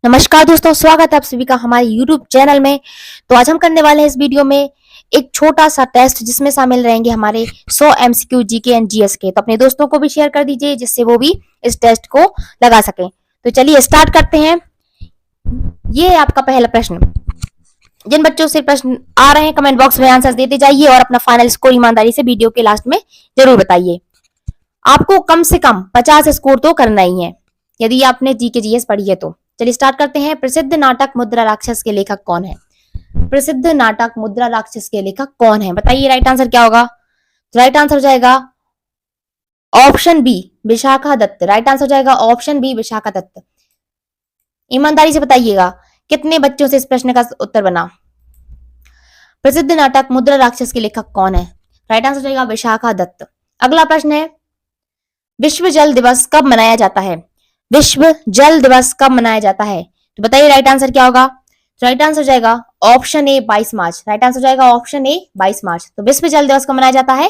नमस्कार दोस्तों, स्वागत है आप सभी का हमारे YouTube चैनल में। तो आज हम करने वाले हैं इस वीडियो में एक छोटा सा टेस्ट जिसमें शामिल रहेंगे हमारे 100 MCQ जीके एंड जीएस के। तो अपने दोस्तों को भी शेयर कर दीजिए जिससे वो भी इस टेस्ट को लगा सकें। तो चलिए स्टार्ट करते हैं। ये है आपका पहला प्रश्न। जिन बच्चों से प्रश्न आ रहे हैं कमेंट बॉक्स में आंसर देते जाइए और अपना फाइनल स्कोर ईमानदारी से वीडियो के लास्ट में जरूर बताइए। आपको कम से कम 50 स्कोर तो करना ही है यदि आपने जीके जीएस पढ़ी है तो। चलिए स्टार्ट करते हैं। प्रसिद्ध नाटक मुद्रा राक्षस के लेखक कौन है? प्रसिद्ध नाटक मुद्रा राक्षस के लेखक कौन है? बताइए राइट आंसर क्या होगा। तो राइट आंसर हो जाएगा option B, Vishakha Dutt. Right answer हो जाएगा ऑप्शन बी, विशाखा दत्त। ईमानदारी से बताइएगा कितने बच्चों से इस प्रश्न का उत्तर बना। प्रसिद्ध नाटक मुद्रा राक्षस के लेखक कौन है? राइट आंसर हो जाएगा विशाखा दत्त। अगला प्रश्न है, विश्व जल दिवस कब मनाया जाता है? विश्व जल दिवस कब मनाया जाता है? तो बताइए राइट आंसर क्या होगा। राइट आंसर हो जाएगा option A 22 March. Right answer हो जाएगा ऑप्शन ए 22 मार्च। तो विश्व जल दिवस कब मनाया जाता है?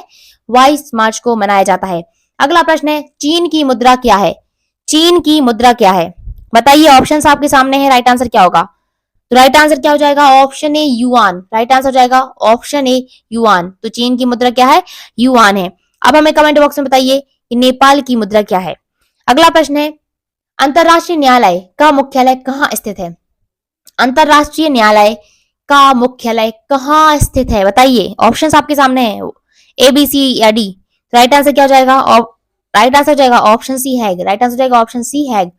22 मार्च को मनाया जाता है। अगला प्रश्न है, चीन की मुद्रा क्या है? चीन की मुद्रा क्या है? बताइए, ऑप्शन आपके सामने है, राइट आंसर क्या होगा। तो राइट आंसर क्या हो जाएगा? Option A yuan. Right answer हो जाएगा ऑप्शन ए युआन। तो चीन की मुद्रा क्या है? युआन है। अब हमें कमेंट बॉक्स में बताइए कि नेपाल की मुद्रा क्या है। अगला प्रश्न है, अंतरराष्ट्रीय न्यायालय का मुख्यालय कहाँ स्थित है? अंतरराष्ट्रीय न्यायालय का मुख्यालय कहाँ स्थित है? बताइए, ऑप्शंस आपके सामने है, ए बी सी या डी। राइट आंसर क्या हो जाएगा? राइट आंसर हो जाएगा ऑप्शन सी हैग। राइट आंसर हो जाएगा ऑप्शन सी हैग।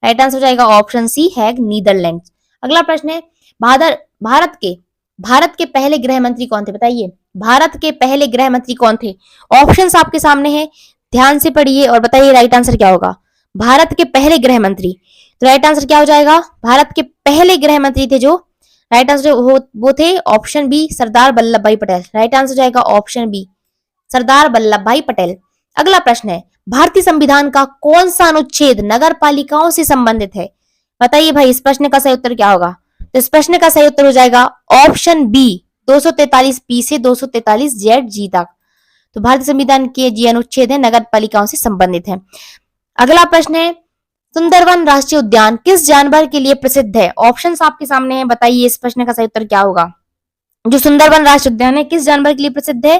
राइट आंसर हो जाएगा ऑप्शन सी हैग, नीदरलैंड। अगला प्रश्न है, भारत के भारत के पहले गृह मंत्री कौन थे? बताइए, भारत के पहले गृह मंत्री कौन थे? ऑप्शंस आपके सामने हैं, ध्यान से पढ़िए और बताइए राइट आंसर क्या होगा। भारत के पहले गृह मंत्री, तो राइट आंसर क्या हो जाएगा? भारत के पहले गृह मंत्री थे जो, राइट आंसर वो थे ऑप्शन बी, सरदार वल्लभ भाई पटेल। राइट आंसर जाएगा ऑप्शन बी, सरदार वल्लभ भाई पटेल। अगला प्रश्न है, भारतीय संविधान का कौन सा अनुच्छेद नगर पालिकाओं से संबंधित है? बताइए भाई, इस प्रश्न का सही उत्तर क्या होगा। तो इस प्रश्न का सही उत्तर हो जाएगा ऑप्शन बी, 243 पी से 243 जेड जी तक। तो भारतीय संविधान के जी अनुच्छेद है नगर पालिकाओं से संबंधित है। अगला प्रश्न है, सुंदरवन राष्ट्रीय उद्यान किस जानवर के लिए प्रसिद्ध है? ऑप्शंस आपके सामने हैं, बताइए इस प्रश्न का सही उत्तर क्या होगा। जो सुंदरवन राष्ट्रीय उद्यान है किस जानवर के लिए प्रसिद्ध है?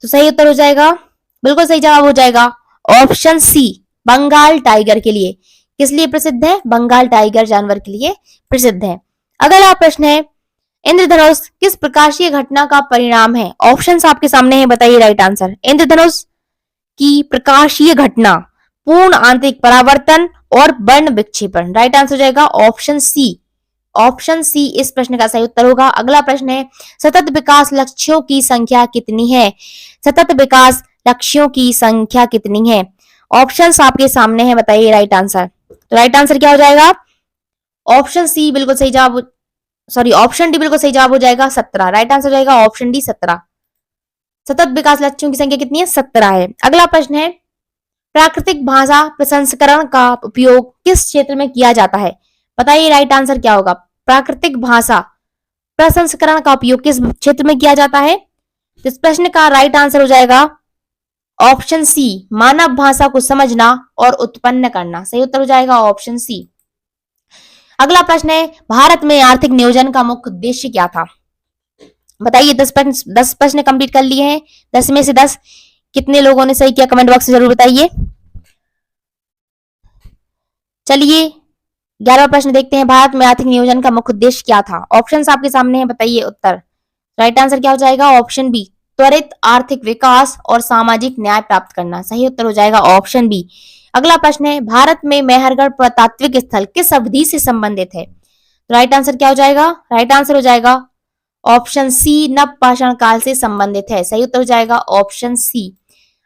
तो सही उत्तर हो जाएगा, बिल्कुल सही जवाब हो जाएगा ऑप्शन सी, बंगाल टाइगर के लिए। किस लिए प्रसिद्ध है? बंगाल टाइगर जानवर के लिए प्रसिद्ध है। अगला प्रश्न है, इंद्रधनुष किस प्रकाशीय घटना का परिणाम है? ऑप्शंस आपके सामने है, बताइए राइट आंसर। इंद्रधनुष की प्रकाशीय घटना पूर्ण आंतरिक परावर्तन और वर्ण विक्षेपण। राइट आंसर हो जाएगा ऑप्शन सी। ऑप्शन सी इस प्रश्न का सही उत्तर होगा। अगला प्रश्न है, सतत विकास लक्ष्यों की संख्या कितनी है? सतत विकास लक्ष्यों की संख्या कितनी है? ऑप्शंस आपके सामने है, बताइए राइट आंसर। तो राइट आंसर क्या हो जाएगा? ऑप्शन सी बिल्कुल सही जवाब, सॉरी ऑप्शन डी बिल्कुल सही जवाब हो जाएगा 17। राइट आंसर हो जाएगा ऑप्शन डी 17। सतत विकास लक्ष्यों की संख्या कितनी है? 17 है। अगला प्रश्न है, प्राकृतिक भाषा प्रसंस्करण का उपयोग किस क्षेत्र में किया जाता है? बताइए राइट आंसर क्या होगा। प्राकृतिक भाषा प्रसंस्करण का उपयोग किस क्षेत्र में किया जाता है? इस प्रश्न का राइट आंसर हो जाएगा ऑप्शन सी, मानव भाषा को समझना और उत्पन्न करना। सही उत्तर हो जाएगा ऑप्शन सी। अगला प्रश्न है, भारत में आर्थिक नियोजन का मुख्य उद्देश्य क्या था? बताइए, 10 प्रश्न कंप्लीट कर लिए हैं। 10 में से 10 कितने लोगों ने सही किया? कमेंट बॉक्स में जरूर बताइए। चलिए 11वां प्रश्न देखते हैं, भारत में आर्थिक नियोजन का मुख्य उद्देश्य क्या था? ऑप्शंस आपके सामने हैं, बताइए उत्तर। राइट आंसर क्या हो जाएगा? ऑप्शन बी, त्वरित आर्थिक विकास और सामाजिक न्याय प्राप्त करना। सही उत्तर हो जाएगा ऑप्शन बी। अगला प्रश्न है, भारत में मेहरगढ़ पुरातात्विक स्थल किस अवधि से संबंधित है? राइट आंसर क्या हो जाएगा? राइट आंसर हो जाएगा ऑप्शन सी, नवपाषाण काल से संबंधित है। सही उत्तर हो जाएगा ऑप्शन सी।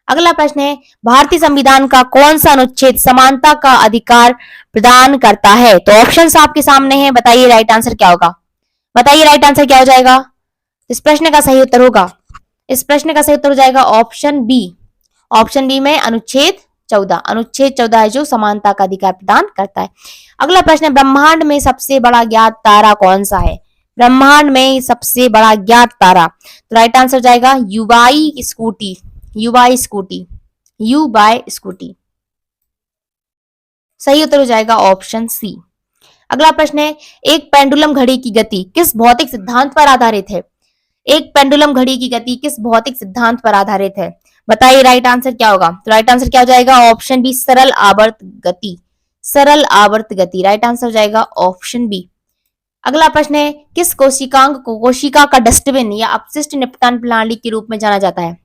अगला प्रश्न है, भारतीय संविधान का कौन सा अनुच्छेद समानता का अधिकार प्रदान करता है? तो ऑप्शंस आपके सामने हैं, बताइए राइट आंसर क्या होगा। बताइए राइट आंसर क्या हो जाएगा। इस प्रश्न का सही उत्तर होगा, इस प्रश्न का सही उत्तर हो जाएगा ऑप्शन बी। ऑप्शन बी में अनुच्छेद 14, अनुच्छेद 14 है जो समानता का अधिकार प्रदान करता है। अगला प्रश्न है, ब्रह्मांड में सबसे बड़ा ज्ञात तारा कौन सा है? ब्रह्मांड में सबसे बड़ा ज्ञात तारा, तो राइट आंसर हो जाएगा युवाई स्कूटी। युवाई स्कूटी, यू बाय स्कूटी। सही उत्तर हो जाएगा ऑप्शन सी। अगला प्रश्न है, एक पेंडुलम घड़ी की गति किस भौतिक सिद्धांत पर आधारित है? एक पेंडुलम घड़ी की गति किस भौतिक सिद्धांत पर आधारित है? बताइए राइट आंसर क्या होगा? तो राइट आंसर क्या हो जाएगा? ऑप्शन बी, सरल आवर्त गति। सरल आवर्त गति, राइट आंसर हो जाएगा ऑप्शन बी। अगला प्रश्न है, किस कोशिकांग को कोशिका का डस्टबिन या अपशिष्ट निपटान प्रणाली के रूप में जाना जाता है?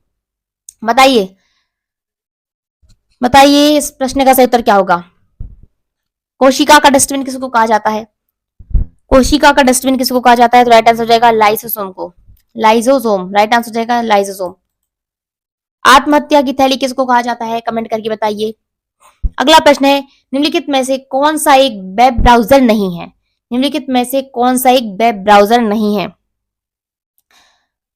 बताइए बताइए इस प्रश्न का सही उत्तर क्या होगा? कोशिका का डस्टबिन किसको कहा जाता है? कोशिका का डस्टबिन किसको कहा जाता है? तो राइट आंसर हो जाएगा लाइसोसोम को। लाइसोसोम, राइट आंसर हो जाएगा लाइसोसोम। आत्महत्या की थैली किसको कहा जाता है? कमेंट करके बताइए। अगला प्रश्न है, निम्नलिखित में से कौन सा एक वेब ब्राउजर नहीं है? निम्नलिखित में से कौन सा एक वेब ब्राउजर नहीं है?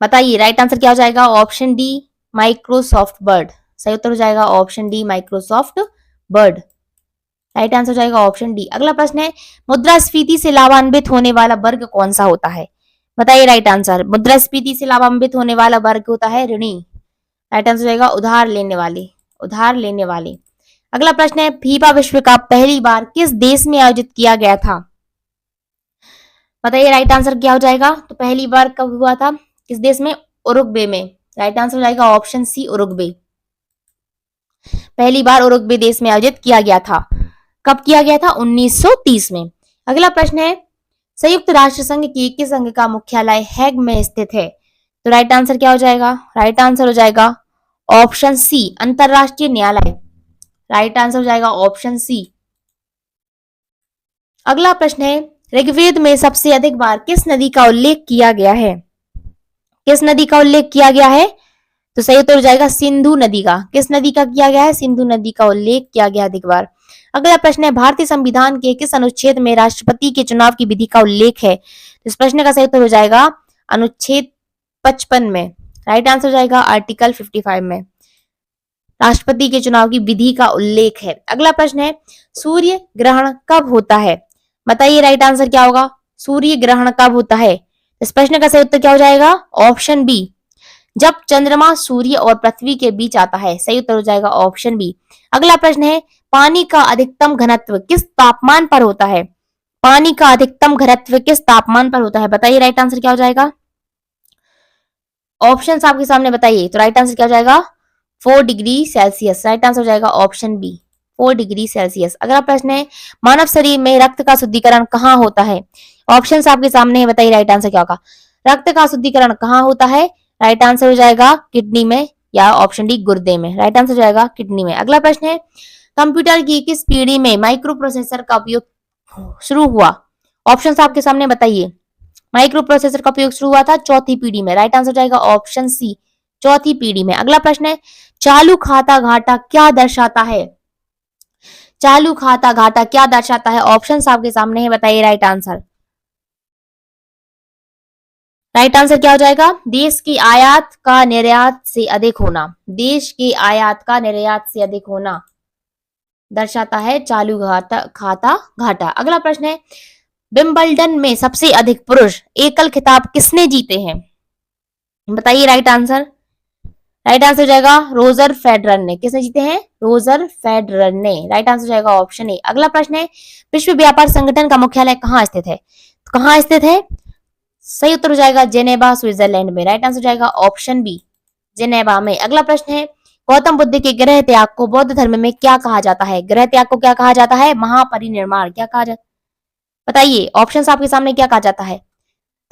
बताइए राइट आंसर क्या हो जाएगा? Option D, Microsoft word. सही उत्तर हो जाएगा option D, Microsoft word. Right answer हो जाएगा ऑप्शन डी। अगला प्रश्न है, मुद्रास्फीति से लाभान्वित होने वाला वर्ग कौन सा होता है? बताइए राइट आंसर। मुद्रास्फीति से लाभान्वित होने वाला वर्ग होता है ऋणी। राइट आंसर हो जाएगा उधार लेने वाले। उधार लेने वाले। अगला प्रश्न है, फीफा विश्व कप पहली बार किस देश में आयोजित किया गया था? बताइए राइट आंसर क्या हो जाएगा? तो पहली बार कब हुआ था? किस देश में? उरुग्वे में। राइट आंसर हो जाएगा ऑप्शन सी, उरुग्वे। पहली बार उरुग्वे देश में आयोजित किया गया था। कब किया गया था? 1930 में। अगला प्रश्न है, संयुक्त राष्ट्र संघ के किस अंग का मुख्यालय हैग में स्थित है? तो राइट आंसर क्या हो जाएगा? राइट आंसर हो जाएगा ऑप्शन सी, अंतरराष्ट्रीय न्यायालय। राइट आंसर हो जाएगा ऑप्शन सी। अगला प्रश्न है, ऋग्वेद में सबसे अधिक बार किस नदी का उल्लेख किया गया है? किस नदी का उल्लेख किया गया है? तो सही उत्तर हो जाएगा सिंधु नदी का। किस नदी का किया गया है? सिंधु नदी का उल्लेख किया गया अधिक बार। अगला प्रश्न है, भारतीय संविधान के किस अनुच्छेद में राष्ट्रपति के चुनाव की विधि का उल्लेख है? इस प्रश्न का सही उत्तर हो जाएगा अनुच्छेद 55 में। राइट आंसर हो जाएगा आर्टिकल 55 में राष्ट्रपति के चुनाव की विधि का उल्लेख है। अगला प्रश्न है, सूर्य ग्रहण कब होता है? बताइए राइट आंसर क्या होगा? सूर्य ग्रहण कब होता है? इस प्रश्न का सही उत्तर क्या हो जाएगा? ऑप्शन बी, जब चंद्रमा सूर्य और पृथ्वी के बीच आता है। सही उत्तर हो जाएगा ऑप्शन बी। अगला प्रश्न है, पानी का अधिकतम घनत्व किस तापमान पर होता है? पानी का अधिकतम घनत्व किस तापमान पर होता है? बताइए राइट आंसर क्या हो जाएगा? ऑप्शंस आपके सामने बताइए। तो राइट आंसर क्या हो जाएगा? 4 डिग्री सेल्सियस। राइट आंसर हो जाएगा ऑप्शन बी, 4 डिग्री सेल्सियस। अगला प्रश्न है, मानव शरीर में रक्त का शुद्धिकरण कहाँ होता है? ऑप्शंस आपके सामने है, बताइए राइट आंसर क्या होगा? रक्त का शुद्धिकरण कहाँ होता है? राइट आंसर हो जाएगा किडनी में या ऑप्शन डी, गुर्दे में। राइट आंसर हो जाएगा किडनी में। अगला प्रश्न है, कंप्यूटर की किस पीढ़ी में माइक्रो प्रोसेसर का उपयोग शुरू हुआ? ऑप्शंस आपके सामने बताइए। माइक्रो प्रोसेसर का उपयोग शुरू हुआ था चौथी पीढ़ी में। राइट आंसर हो जाएगा ऑप्शन सी, चौथी पीढ़ी में। अगला प्रश्न है, चालू खाता घाटा क्या दर्शाता है? चालू खाता घाटा क्या दर्शाता है? ऑप्शंस आपके सामने है, बताइए राइट आंसर। राइट आंसर क्या हो जाएगा? देश की आयात का निर्यात से अधिक होना। देश की आयात का निर्यात से अधिक होना दर्शाता है चालू खाता घाटा। अगला प्रश्न है, विंबलडन में सबसे अधिक पुरुष एकल खिताब किसने जीते हैं? बताइए राइट आंसर। राइट आंसर हो जाएगा रोजर फेडरर ने। किसने जीते हैं? रोजर फेडरर ने। राइट आंसर हो जाएगा ऑप्शन ए। अगला प्रश्न है, विश्व व्यापार संगठन का मुख्यालय कहाँ स्थित है? तो कहाँ स्थित है? सही उत्तर हो जाएगा जेनेवा, स्विट्जरलैंड में। राइट आंसर हो जाएगा ऑप्शन बी, जेनेवा में। अगला प्रश्न है, गौतम बुद्ध के गृह त्याग को बौद्ध धर्म में क्या कहा जाता है? गृह त्याग को क्या कहा जाता है? महापरिनिर्वाण। क्या कहा जाता है? बताइए। ऑप्शंस आपके सामने, क्या कहा जाता है?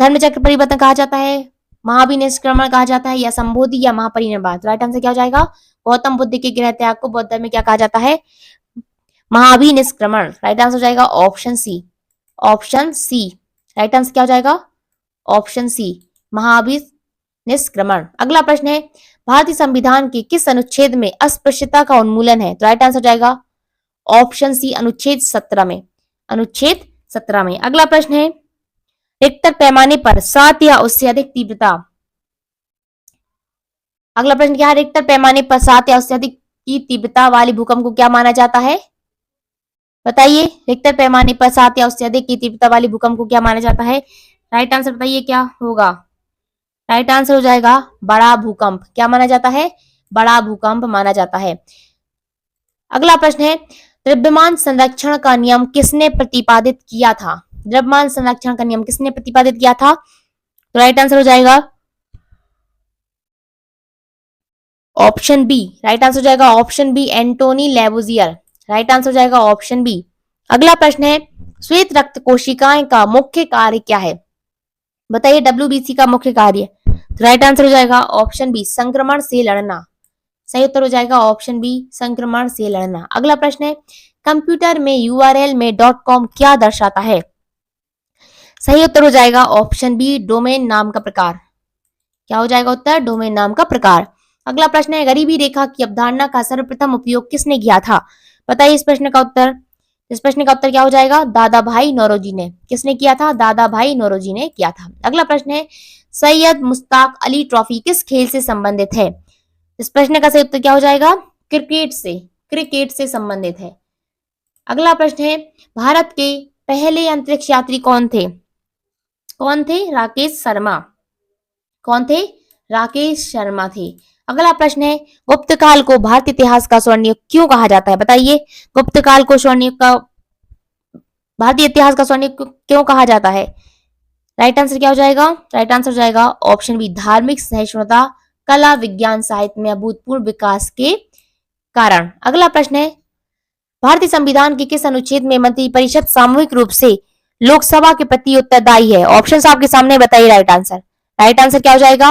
धर्म चक्र परिवर्तन कहा जाता है, महाविनिष्क्रमण कहा जाता है, या संबोधि, या महापरिनिर्वाण। राइट आंसर क्या हो जाएगा? गौतम बुद्ध के गृह त्याग को बौद्ध धर्म में क्या कहा जाता है? महाविनिष्क्रमण। राइट आंसर हो जाएगा option C, option C. Right answer क्या हो जाएगा? ऑप्शन सी, महाविनिष्क्रमण। अगला प्रश्न है, भारतीय संविधान के किस अनुच्छेद में अस्पृश्यता का उन्मूलन है? तो राइट आंसर हो जाएगा ऑप्शन सी, अनुच्छेद 17 में। अनुच्छेद 17 में। अगला प्रश्न है, रिक्टर पैमाने पर 7 या उससे अधिक तीव्रता। अगला प्रश्न क्या है? रिक्टर पैमाने पर 7 या उससे अधिक की तीव्रता वाले भूकंप को क्या माना जाता है? बताइए। रिक्टर पैमाने पर 7 या उससे अधिक की तीव्रता वाले भूकंप को क्या माना जाता है? राइट आंसर बताइए क्या होगा? राइट आंसर हो जाएगा बड़ा भूकंप। क्या माना जाता है? बड़ा भूकंप माना जाता है। अगला प्रश्न है, द्रव्यमान संरक्षण का नियम किसने प्रतिपादित किया था? द्रव्यमान संरक्षण का नियम किसने प्रतिपादित किया था? तो राइट आंसर हो जाएगा ऑप्शन बी। राइट आंसर हो जाएगा option B, Antoine Lavoisier. Right answer हो जाएगा ऑप्शन बी। अगला प्रश्न है, श्वेत रक्त कोशिकाएं का मुख्य कार्य क्या है? बताइए डब्ल्यूबीसी का मुख्य कार्य। राइट आंसर हो जाएगा ऑप्शन बी, संक्रमण से लड़ना। सही उत्तर हो जाएगा ऑप्शन बी, संक्रमण से लड़ना। अगला प्रश्न है, कंप्यूटर में यूआरएल में डॉट कॉम क्या दर्शाता है? सही उत्तर हो जाएगा ऑप्शन बी, डोमेन नाम का प्रकार। क्या हो जाएगा उत्तर? डोमेन नाम का प्रकार। अगला प्रश्न है, गरीबी रेखा की अवधारणा का सर्वप्रथम उपयोग किसने किया था? बताइए इस प्रश्न का उत्तर। इस प्रश्न का उत्तर क्या हो जाएगा? दादा भाई नौरोजी ने। किसने किया था? दादा भाई नौरोजी ने किया था। अगला प्रश्न है, सैयद मुश्ताक अली ट्रॉफी किस खेल से संबंधित है? इस प्रश्न का सही उत्तर क्या हो जाएगा? क्रिकेट से। क्रिकेट से संबंधित है। अगला प्रश्न है, भारत के पहले अंतरिक्ष यात्री कौन थे? कौन थे? राकेश शर्मा। कौन थे? राकेश शर्मा थे। अगला प्रश्न है, गुप्त काल को भारतीय इतिहास का स्वर्ण युग क्यों कहा जाता है? बताइए गुप्त काल को स्वर्ण युग का, भारतीय इतिहास का स्वर्ण युग क्यों कहा जाता है? राइट आंसर क्या हो जाएगा? राइट आंसर हो जाएगा ऑप्शन बी, धार्मिक सहिष्णुता, कला, विज्ञान, साहित्य में अभूतपूर्व विकास के कारण। अगला प्रश्न है, भारतीय संविधान के किस अनुच्छेद में मंत्रिपरिषद सामूहिक रूप से लोकसभा के प्रति उत्तरदायी है? ऑप्शन आपके सामने, बताइए राइट आंसर। राइट आंसर क्या हो जाएगा?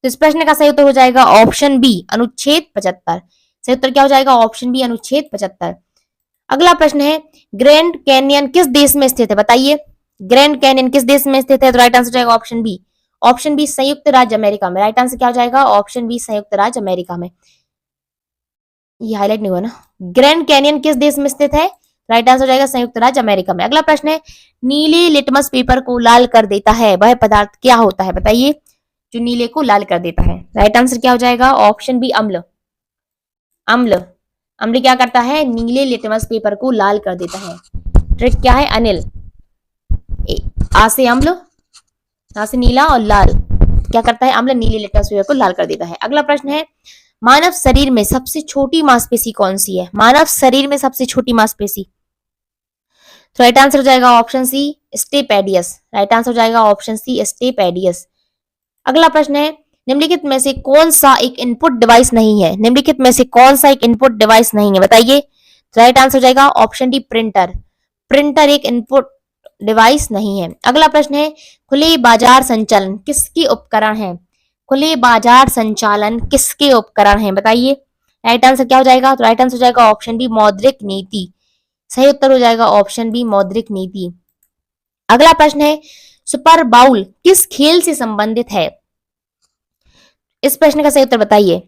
तो इस प्रश्न का सही उत्तर हो जाएगा ऑप्शन बी, अनुच्छेद 75। सही उत्तर क्या हो जाएगा? ऑप्शन बी, अनुच्छेद 75। अगला प्रश्न है, ग्रैंड कैनियन किस देश में स्थित है? बताइए ग्रैंड कैनियन किस देश में स्थित है? तो राइट आंसर हो जाएगा ऑप्शन बी। ऑप्शन बी, संयुक्त राज्य अमेरिका में। राइट आंसर क्या हो जाएगा? ऑप्शन बी, संयुक्त राज्य अमेरिका में। ये हाईलाइट नहीं हुआ ना। ग्रैंड कैनियन किस देश में स्थित है? राइट आंसर हो जाएगा संयुक्त राज्य अमेरिका में। अगला प्रश्न है, नीले लिटमस पेपर को लाल कर देता है वह पदार्थ क्या होता है? बताइए जो नीले को लाल कर देता है। राइट आंसर क्या हो जाएगा? ऑप्शन बी, अम्ल। अम्ल। अम्ल क्या करता है? नीले लिटमस पेपर को लाल कर देता है। ट्रिक क्या है? अनिल। आ से अम्ल, आ से नीला और लाल। क्या करता है? अम्ल नीले लिटमस पेपर को लाल कर देता है। अगला प्रश्न है, मानव शरीर में सबसे छोटी मांसपेशी कौन सी है? मानव शरीर में सबसे छोटी मांसपेशी। तो राइट आंसर हो जाएगा option C, stapedius. Right answer हो जाएगा ऑप्शन सी, स्टेपेडियस। अगला प्रश्न है, निम्नलिखित में से कौन सा एक इनपुट डिवाइस नहीं है? निम्नलिखित में से कौन सा एक इनपुट डिवाइस नहीं है? बताइए। राइट आंसर हो जाएगा ऑप्शन डी, प्रिंटर। प्रिंटर एक इनपुट डिवाइस नहीं है। अगला प्रश्न है, खुले बाजार संचालन किसके उपकरण है? खुले बाजार संचालन किसके उपकरण है? बताइए। राइट आंसर क्या हो जाएगा? तो राइट आंसर हो जाएगा ऑप्शन बी, मौद्रिक नीति। सही उत्तर हो जाएगा ऑप्शन बी, मौद्रिक नीति। अगला प्रश्न है, सुपर बाउल किस खेल से संबंधित है? इस प्रश्न का सही उत्तर बताइए।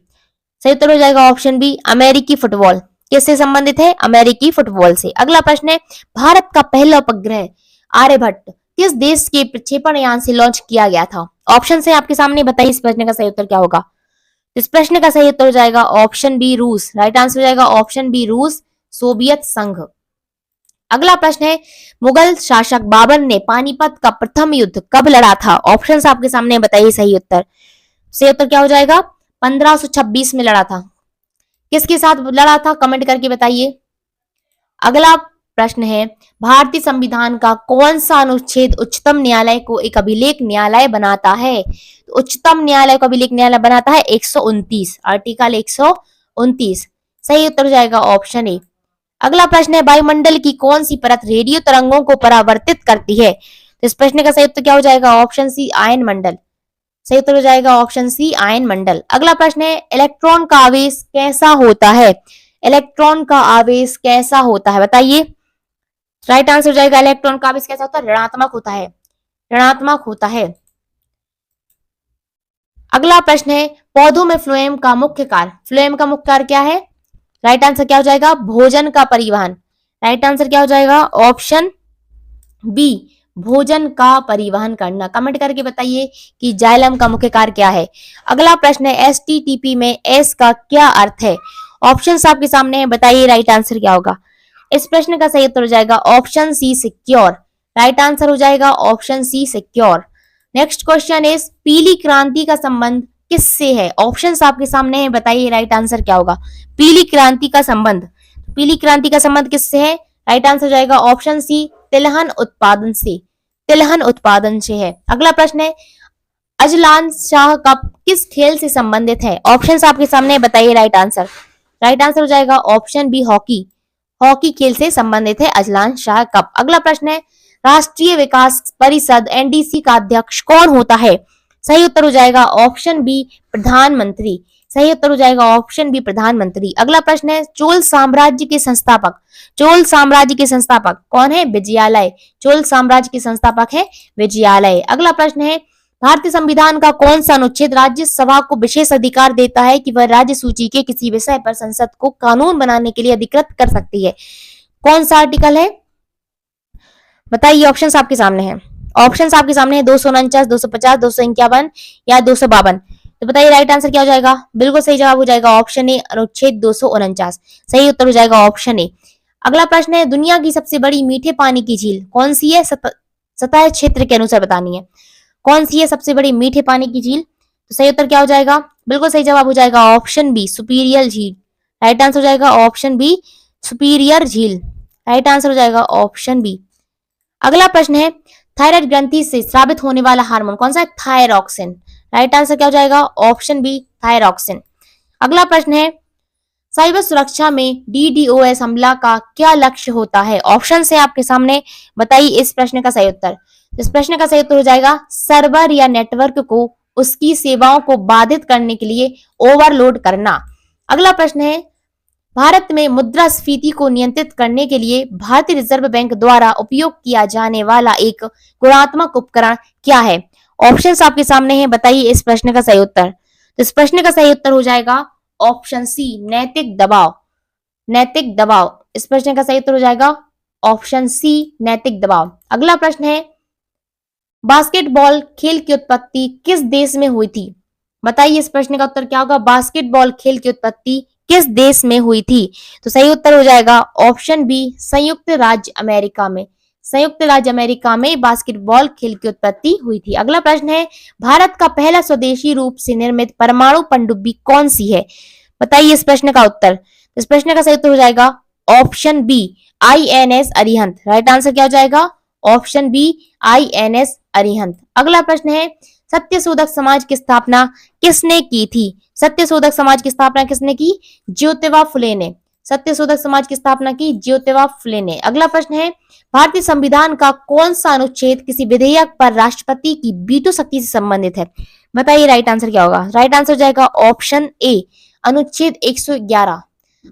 सही उत्तर हो जाएगा ऑप्शन बी, अमेरिकी फुटबॉल। किससे संबंधित है? अमेरिकी फुटबॉल से। अगला प्रश्न है, भारत का पहला उपग्रह आर्यभट्ट किस देश के प्रक्षेपण यान से लॉन्च किया गया था? ऑप्शन से आपके सामने, बताइए इस प्रश्न का सही उत्तर क्या होगा? इस प्रश्न का सही उत्तर हो जाएगा ऑप्शन बी, रूस। राइट आंसर हो जाएगा ऑप्शन बी, रूस, सोवियत संघ। अगला प्रश्न है, मुगल शासक बाबर ने पानीपत का प्रथम युद्ध कब लड़ा था? ऑप्शन आपके सामने, बताइए सही उत्तर। सही उत्तर क्या हो जाएगा? 1526 में लड़ा था। किसके साथ लड़ा था? कमेंट करके बताइए। अगला प्रश्न है, भारतीय संविधान का कौन सा अनुच्छेद उच्चतम न्यायालय को एक अभिलेख न्यायालय बनाता है? तो उच्चतम न्यायालय को अभिलेख न्यायालय बनाता है 129, आर्टिकल 129। सही उत्तर हो जाएगा ऑप्शन ए। अगला प्रश्न है, वायुमंडल की कौन सी परत रेडियो तरंगों को परावर्तित करती है? तो इस प्रश्न का सही उत्तर क्या हो जाएगा? ऑप्शन सी, आयन मंडल। सही उत्तर हो जाएगा ऑप्शन सी, आयन मंडल। अगला प्रश्न है, इलेक्ट्रॉन का आवेश कैसा होता है? इलेक्ट्रॉन का आवेश कैसा होता है? बताइए। राइट आंसर हो जाएगा, इलेक्ट्रॉन का आवेश कैसा होता है? ऋणात्मक होता है। ऋणात्मक होता है। अगला प्रश्न है, पौधों में फ्लोएम का मुख्य कार्य, फ्लोएम का मुख्य कार्य क्या है? राइट आंसर क्या हो जाएगा? भोजन का परिवहन। राइट आंसर क्या हो जाएगा? ऑप्शन बी, भोजन का परिवहन करना। कमेंट करके बताइए कि जाइलम का मुख्य कार्य क्या है। अगला प्रश्न है, एसटीटीपी में एस का क्या अर्थ है? ऑप्शंस आपके सामने है, बताइए राइट आंसर क्या होगा। इस प्रश्न का सही उत्तर हो जाएगा option C, secure. Right answer हो जाएगा option C, secure. Next question is, पीली क्रांति का संबंध किससे है? ऑप्शंस आपके सामने है, बताइए राइट आंसर क्या होगा। पीली क्रांति का संबंध, पीली क्रांति का संबंध किससे है? राइट आंसर हो जाएगा ऑप्शन सी, तिलहन उत्पादन से, तिलहन उत्पादन से है। अगला प्रश्न है, अजलान शाह कप किस खेल से संबंधित है? ऑप्शंस आपके सामने है, बताइए राइट आंसर। राइट आंसर हो जाएगा ऑप्शन बी, हॉकी, हॉकी खेल से संबंधित है अजलान शाह कप। अगला प्रश्न है, राष्ट्रीय विकास परिषद एनडीसी का अध्यक्ष कौन होता है? सही उत्तर हो जाएगा ऑप्शन बी, प्रधानमंत्री। सही उत्तर हो जाएगा ऑप्शन बी, प्रधानमंत्री। अगला प्रश्न है, चोल साम्राज्य के संस्थापक, चोल साम्राज्य के संस्थापक कौन है? विजयालय, चोल साम्राज्य के संस्थापक है विजयालय। अगला प्रश्न है, भारतीय संविधान का कौन सा अनुच्छेद राज्यसभा को विशेष अधिकार देता है कि वह राज्य सूची के किसी विषय पर संसद को कानून बनाने के लिए अधिकृत कर सकती है? कौन सा आर्टिकल है? बताइए, ऑप्शंस आपके सामने हैं। ऑप्शंस आपके सामने है 249, 250, 251 या 252। तो बताइए राइट आंसर क्या हो जाएगा? बिल्कुल सही जवाब हो जाएगा ऑप्शन ए, अनुच्छेद 249। सही उत्तर हो जाएगा ऑप्शन ए। अगला प्रश्न है, दुनिया की सबसे बड़ी मीठे पानी की झील कौन सी है? सतह क्षेत्र के अनुसार बतानी है। कौन सी है सबसे बड़ी मीठे पानी की झील? तो सही उत्तर क्या हो जाएगा? बिल्कुल सही जवाब हो जाएगा ऑप्शन बी, सुपीरियर झील। राइट आंसर हो जाएगा ऑप्शन बी, सुपीरियर झील। राइट आंसर हो जाएगा ऑप्शन बी। अगला प्रश्न है, थायराइड ग्रंथि से स्रावित होने वाला हार्मोन कौन सा है? थायरॉक्सिन। राइट आंसर क्या हो जाएगा? Option B, thyroxine. अगला प्रश्न है, साइबर सुरक्षा में डीडोएस हमला का क्या लक्ष्य होता है? ऑप्शन है आपके सामने, बताइए इस प्रश्न का सही उत्तर। इस प्रश्न का सही उत्तर हो जाएगा सर्वर या नेटवर्क को उसकी सेवाओं को बाधित करने के लिए ओवरलोड करना। अगला प्रश्न है, भारत में मुद्रास्फीति को नियंत्रित करने के लिए भारतीय रिजर्व बैंक द्वारा उपयोग किया जाने वाला एक गुणात्मक उपकरण क्या है? ऑप्शंस आपके सामने हैं, बताइए इस प्रश्न का सही उत्तर। तो इस प्रश्न का सही उत्तर हो जाएगा ऑप्शन सी, नैतिक दबाव। नैतिक दबाव, इस प्रश्न का सही उत्तर हो जाएगा ऑप्शन सी, नैतिक दबाव। अगला प्रश्न है, बास्केटबॉल खेल की उत्पत्ति किस देश में हुई थी? बताइए इस प्रश्न का उत्तर क्या होगा? बास्केटबॉल खेल की उत्पत्ति किस देश में हुई थी? तो सही उत्तर हो जाएगा ऑप्शन बी, संयुक्त राज्य अमेरिका में। संयुक्त राज्य अमेरिका में बास्केटबॉल खेल की उत्पत्ति हुई थी। अगला प्रश्न है, भारत का पहला स्वदेशी रूप से निर्मित परमाणु पनडुब्बी कौन सी है? बताइए इस प्रश्न का उत्तर। इस प्रश्न का सही उत्तर हो जाएगा option B, INS Arihant. Right answer क्या हो जाएगा? Option B, INS Arihant. अगला प्रश्न है, सत्यशोधक समाज की स्थापना किसने की थी? सत्यशोधक समाज की स्थापना किसने की? ज्योतिबा फुले ने। सत्यशोधक समाज की स्थापना की ज्योतिबा फुले ने। अगला प्रश्न है, भारतीय संविधान का कौन सा अनुच्छेद किसी विधेयक पर राष्ट्रपति की वीटो शक्ति से संबंधित है? बताइए राइट आंसर क्या होगा? राइट आंसर हो जाएगा ऑप्शन ए, अनुच्छेद 111।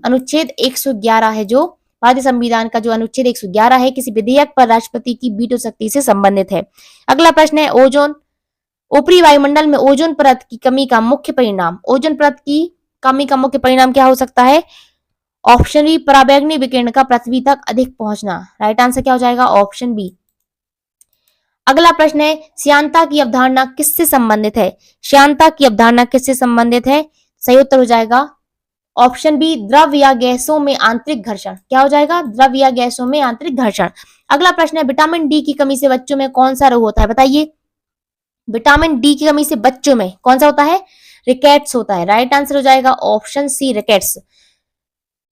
अनुच्छेद 111 है जो भारतीय संविधान का जो अनुच्छेद 111 है किसी विधेयक पर राष्ट्रपति की वीटो शक्ति से संबंधित है। अगला प्रश्न है, ओजोन, ऊपरी वायुमंडल में ओजोन परत की कमी का मुख्य परिणाम, ओजोन परत की कमी का मुख्य परिणाम क्या हो सकता है? ऑप्शन बी, पराबैंगनी विकिरण का पृथ्वी तक अधिक पहुंचना। राइट आंसर क्या हो जाएगा? Option B. अगला प्रश्न है, श्यानता की अवधारणा किससे संबंधित है? श्यानता की अवधारणा किससे संबंधित है? सही उत्तर हो जाएगा ऑप्शन बी, द्रव या गैसों में आंतरिक घर्षण। क्या हो जाएगा? द्रव या गैसों में आंतरिक घर्षण। अगला प्रश्न है, विटामिन डी की कमी से बच्चों में कौन सा रोग होता है? बताइए, विटामिन डी की कमी से बच्चों में कौन सा होता है? रिकेट्स होता है। राइट आंसर हो जाएगा ऑप्शन सी, रिकेट्स।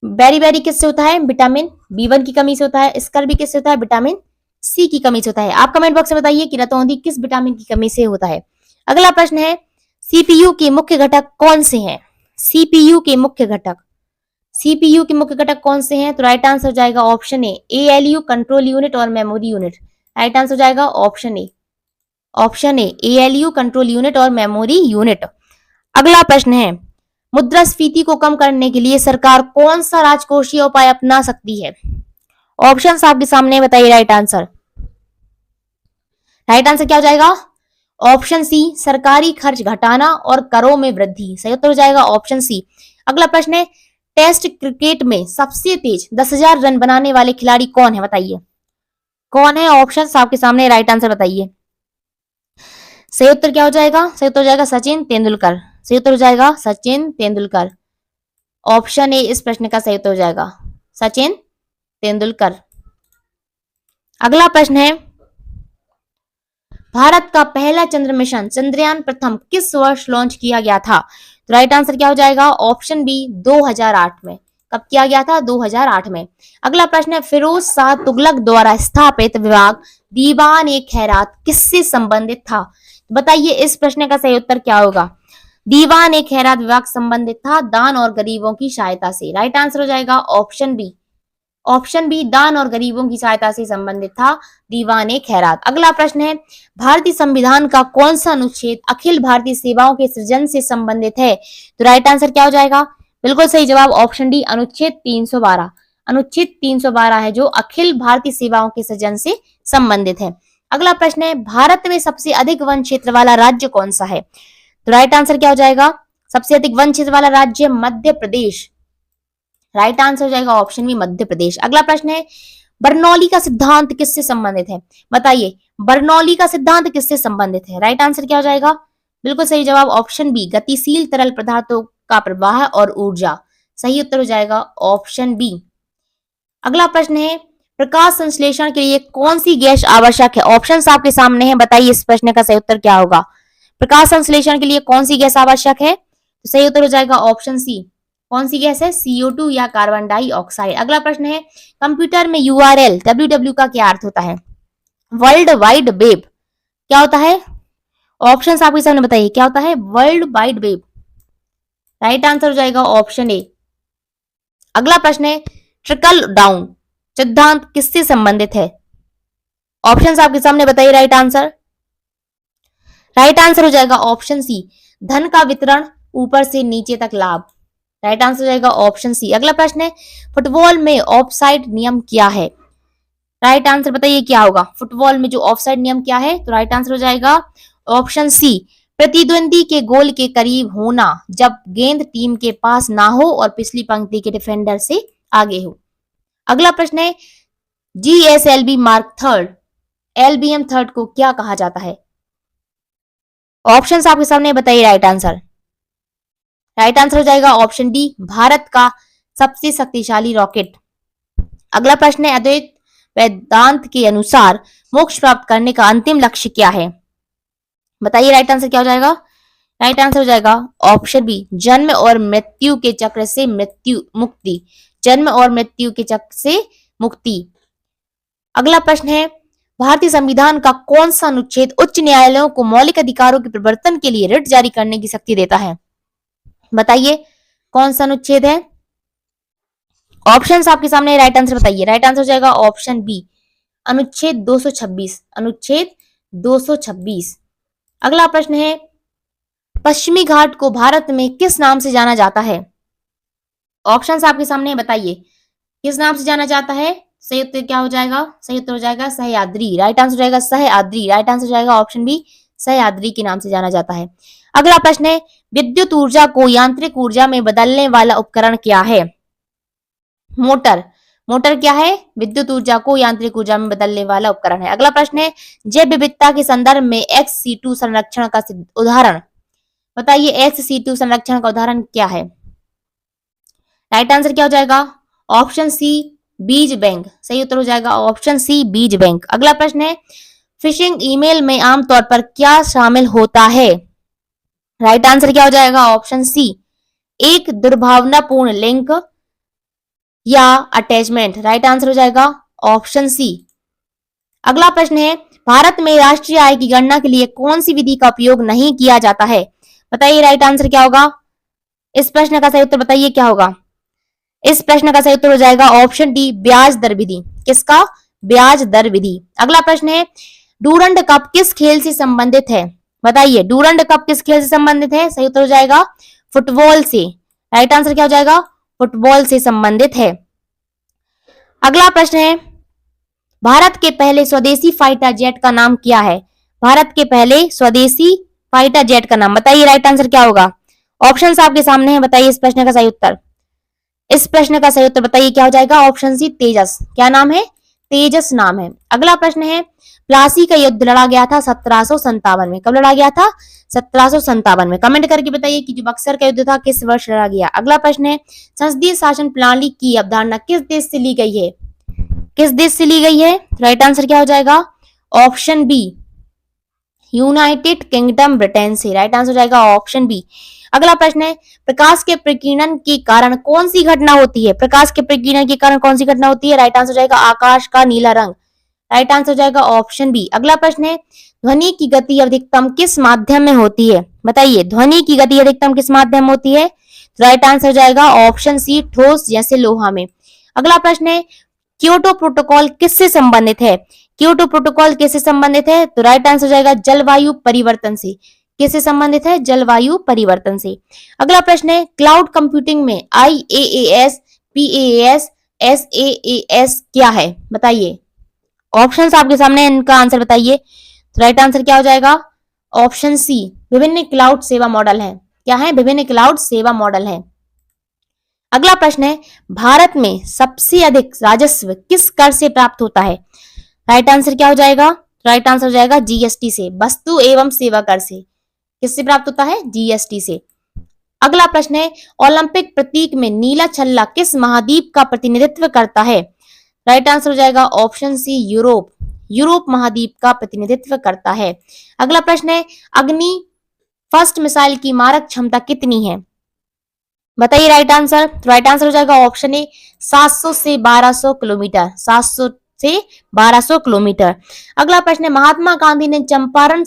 बेरी किससे होता है? विटामिन बी1 की कमी से होता है। स्कर्वी किससे होता है? विटामिन सी की कमी से होता है। आप कमेंट बॉक्स में बताइए कि रतौंधी किस विटामिन की कमी से होता है। अगला प्रश्न है, सीपीयू के मुख्य घटक कौन से हैं? सीपीयू के मुख्य घटक, सीपीयू के मुख्य घटक कौन से हैं? तो राइट आंसर हो जाएगा option A, ALU control unit और मेमोरी यूनिट। राइट आंसर हो जाएगा option A, option A, ALU control unit और मेमोरी यूनिट। अगला प्रश्न है, मुद्रास्फीति को कम करने के लिए सरकार कौन सा राजकोषीय उपाय अपना सकती है? ऑप्शन आपके सामने, बताइए राइट आंसर। राइट आंसर क्या हो जाएगा? ऑप्शन सी, सरकारी खर्च घटाना और करों में वृद्धि। सही उत्तर हो जाएगा ऑप्शन सी। अगला प्रश्न है, टेस्ट क्रिकेट में सबसे तेज 10,000 रन बनाने वाले खिलाड़ी कौन है? बताइए कौन है? ऑप्शन आपके सामने, राइट आंसर बताइए। सही उत्तर क्या हो जाएगा? सही उत्तर हो जाएगा सचिन तेंदुलकर। सही उत्तर हो जाएगा सचिन तेंदुलकर। ऑप्शन ए इस प्रश्न का सही उत्तर हो जाएगा, सचिन तेंदुलकर। अगला प्रश्न है, भारत का पहला चंद्र मिशन चंद्रयान प्रथम किस वर्ष लॉन्च किया गया था? तो राइट आंसर क्या हो जाएगा? ऑप्शन बी 2008 में। कब किया गया था? 2008 में। अगला प्रश्न है, फिरोज शाह तुगलक द्वारा स्थापित विभाग दीवान ए खैरात किससे संबंधित था? बताइए इस प्रश्न का सही उत्तर क्या होगा? दीवान ए खैरात विभाग संबंधित था दान और गरीबों की सहायता से। राइट आंसर हो जाएगा ऑप्शन बी। ऑप्शन बी दान और गरीबों की सहायता से संबंधित था दीवान ए खैरात। अगला प्रश्न है, भारतीय संविधान का कौन सा अनुच्छेद अखिल भारतीय सेवाओं के सृजन से संबंधित है? तो राइट आंसर क्या हो जाएगा? बिल्कुल सही जवाब ऑप्शन डी अनुच्छेद 312। अनुच्छेद 312 है जो अखिल भारतीय सेवाओं के सृजन से संबंधित है। अगला प्रश्न है, भारत में सबसे अधिक वन क्षेत्र वाला राज्य कौन सा है? तो राइट आंसर क्या हो जाएगा? सबसे अधिक वन क्षेत्र वाला राज्य मध्य प्रदेश। राइट आंसर हो जाएगा ऑप्शन बी मध्य प्रदेश। अगला प्रश्न है, बर्नौली का सिद्धांत किससे संबंधित है? बताइए बर्नौली का सिद्धांत किससे संबंधित है? राइट आंसर क्या हो जाएगा? बिल्कुल सही जवाब ऑप्शन बी गतिशील तरल पदार्थों का प्रवाह और ऊर्जा। सही उत्तर हो जाएगा ऑप्शन बी। अगला प्रश्न है, प्रकाश संश्लेषण के लिए कौन सी गैस आवश्यक है? ऑप्शंस आपके सामने हैं, बताइए इस प्रश्न का सही उत्तर क्या होगा? प्रकाश संश्लेषण के लिए कौन सी गैस आवश्यक है? तो सही उत्तर हो जाएगा ऑप्शन सी। कौन सी गैस है? CO2 या कार्बन डाइऑक्साइड। अगला प्रश्न है, कंप्यूटर में URL www का क्या अर्थ होता है? World wide web. क्या होता है? ऑप्शंस आपके सामने बताइए क्या होता है? World wide web. Right answer हो जाएगा ऑप्शन ए। अगला प्रश्न है, ट्रिकल डाउन सिद्धांत किससे संबंधित है? ऑप्शंस आपके सामने बताइए राइट आंसर। राइट आंसर हो जाएगा ऑप्शन सी धन का वितरण ऊपर से नीचे तक लाभ। राइट आंसर हो जाएगा ऑप्शन सी। अगला प्रश्न है, फुटबॉल में ऑफसाइड नियम क्या है? राइट आंसर बताइए क्या होगा? फुटबॉल में जो ऑफसाइड नियम क्या है? तो राइट आंसर हो जाएगा ऑप्शन सी प्रतिद्वंदी के गोल के करीब होना जब गेंद टीम के पास ना हो और पिछली पंक्ति के डिफेंडर से आगे हो। अगला प्रश्न है, GSLV mark third LBM third को क्या कहा जाता है? ऑप्शंस आपके सामने बताइए राइट आंसर। राइट आंसर हो जाएगा ऑप्शन डी भारत का सबसे शक्तिशाली रॉकेट। अगला प्रश्न है, अद्वैत वेदांत के अनुसार मोक्ष प्राप्त करने का अंतिम लक्ष्य क्या है? बताइए राइट आंसर क्या हो जाएगा? राइट आंसर हो जाएगा ऑप्शन बी जन्म और मृत्यु के चक्र से मुक्ति। जन्म और मृत्यु के चक्र से मुक्ति। अगला प्रश्न है, भारतीय संविधान का कौन सा अनुच्छेद उच्च न्यायालयों को मौलिक अधिकारों के प्रवर्तन के लिए रिट जारी करने की शक्ति देता है? बताइए कौन सा अनुच्छेद है? ऑप्शंस आपके सामने, राइट आंसर बताइए। राइट आंसर हो जाएगा ऑप्शन बी अनुच्छेद 226। अनुच्छेद 226। अगला प्रश्न है, पश्चिमी घाट को भारत में किस नाम से जाना जाता है? ऑप्शंस आपके सामने बताइए किस नाम से जाना जाता है? सही उत्तर क्या हो जाएगा? सही उत्तर हो जाएगा सह्याद्री। राइट आंसर हो जाएगा सह्याद्री। राइट आंसर हो जाएगा ऑप्शन बी सह्याद्री के नाम से जाना जाता है। अगला प्रश्न है, विद्युत ऊर्जा को यांत्रिक ऊर्जा में बदलने वाला उपकरण क्या है? मोटर। मोटर क्या है? विद्युत ऊर्जा को यांत्रिक ऊर्जा में बदलने वाला उपकरण है। अगला प्रश्न है, जैव विविधता के संदर्भ में XC2 संरक्षण का उदाहरण बताइए। XC2 संरक्षण का उदाहरण क्या है? राइट आंसर क्या हो जाएगा? ऑप्शन सी बीज बैंक। सही उत्तर हो जाएगा ऑप्शन सी बीज बैंक। अगला प्रश्न है, फिशिंग ईमेल में आमतौर पर क्या शामिल होता है? राइट आंसर क्या हो जाएगा? ऑप्शन सी एक दुर्भावनापूर्ण लिंक या अटैचमेंट। राइट आंसर हो जाएगा ऑप्शन सी। अगला प्रश्न है, भारत में राष्ट्रीय आय की गणना के लिए कौन सी विधि का उपयोग नहीं किया जाता है? बताइए राइट आंसर क्या होगा? इस प्रश्न का सही उत्तर बताइए क्या होगा? इस प्रश्न का सही उत्तर हो जाएगा ऑप्शन डी ब्याज दर विधि। किसका? ब्याज दर विधि। अगला प्रश्न है, डूरंड कप किस खेल से संबंधित है? बताइए डूरंड कप किस खेल से संबंधित है? सही उत्तर हो जाएगा फुटबॉल से। राइट आंसर क्या हो जाएगा? फुटबॉल से संबंधित है। अगला प्रश्न है, भारत के पहले स्वदेशी फाइटर जेट का नाम क्या है? भारत के पहले स्वदेशी फाइटर जेट का नाम बताइए। राइट आंसर क्या होगा? ऑप्शंस आपके सामने हैं, बताइए इस प्रश्न का सही उत्तर। इस प्रश्न का सही उत्तर बताइए क्या हो जाएगा? ऑप्शन सी तेजस। क्या नाम है? तेजस नाम है। अगला प्रश्न है, प्लासी का युद्ध लड़ा गया था 1757 में। कब लड़ा गया था? 1757 में। कमेंट करके बताइए कि जो बक्सर का युद्ध था किस वर्ष लड़ा गया। अगला प्रश्न है, संसदीय शासन प्रणाली की अवधारणा किस देश से ली गई है? किस देश से ली गई है? राइट आंसर क्या हो जाएगा? Option B United Kingdom Britain से। राइट आंसर हो जाएगा ऑप्शन बी। अगला प्रश्न है, प्रकाश के प्रकीर्णन के कारण कौन सी घटना होती है? प्रकाश के प्रकीर्णन के कारण कौन सी घटना होती है? राइट आंसर हो जाएगा आकाश का नीला रंग। राइट आंसर हो जाएगा ऑप्शन बी। अगला प्रश्न है, ध्वनि की गति अधिकतम किस माध्यम में होती है? बताइए, ध्वनि की गति अधिकतम किस माध्यम में होती है? राइट आंसर हो जाएगा ऑप्शन सी, ठोस जैसे लोहा में। अगला प्रश्न है, क्योटो प्रोटोकॉल किससे संबंधित है? क्योटो प्रोटोकॉल किससे संबंधित है? तो राइट आंसर हो जाएगा जलवायु परिवर्तन से। किससे संबंधित है? जलवायु परिवर्तन से। अगला प्रश्न है, क्लाउड कंप्यूटिंग में IaaS, PaaS, SaaS क्या है? बताइए, ऑप्शंस आपके सामने, इनका आंसर बताइए। राइट आंसर क्या हो जाएगा? ऑप्शन सी, विभिन्न क्लाउड सेवा मॉडल है। क्या है? विभिन्न क्लाउड सेवा मॉडल है। अगला प्रश्न है, भारत में सबसे अधिक राजस्व किस कर से प्राप्त होता है? राइट आंसर क्या हो जाएगा? राइट आंसर हो जाएगा GST से, वस्तु एवं सेवा कर से। किससे प्राप्त होता है? GST से। अगला प्रश्न है, ओलंपिक प्रतीक में नीला छल्ला किस महाद्वीप का प्रतिनिधित्व करता है? राइट आंसर हो जाएगा ऑप्शन सी, यूरोप। यूरोप महाद्वीप का प्रतिनिधित्व करता है। अगला प्रश्न है, अग्नि फर्स्ट मिसाइल की मारक क्षमता कितनी है? बताइए राइट आंसर। राइट आंसर हो जाएगा ऑप्शन ए, 700 से 1200 किलोमीटर। 700 से 1200 किलोमीटर। अगला प्रश्न है, महात्मा गांधी ने चंपारण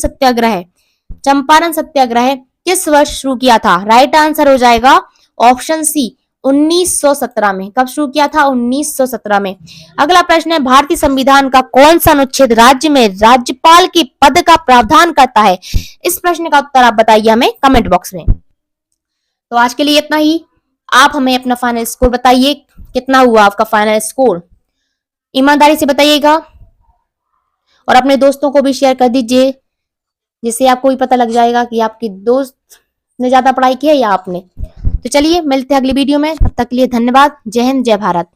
सत्याग्रह किस वर्ष शुरू किया था? राइट आंसर हो जाएगा ऑप्शन सी, 1917 में। कब शुरू किया था? 1917 में। अगला प्रश्न है, भारतीय संविधान का कौन सा अनुच्छेद राज्य में राज्यपाल के पद का प्रावधान करता है? इस प्रश्न का उत्तर आप बताइए हमें कमेंट बॉक्स में। तो आज के लिए इतना ही। आप हमें अपना फाइनल स्कोर बताइए, कितना हुआ आपका फाइनल स्कोर? ईमानदारी से बताइएगा और अपने दोस्तों को भी शेयर कर दीजिए, जिससे आपको भी पता लग जाएगा कि आपके दोस्त ने ज्यादा पढ़ाई की है या आपने। तो चलिए मिलते हैं अगली वीडियो में, तब तक के लिए धन्यवाद। जय हिंद, जय भारत।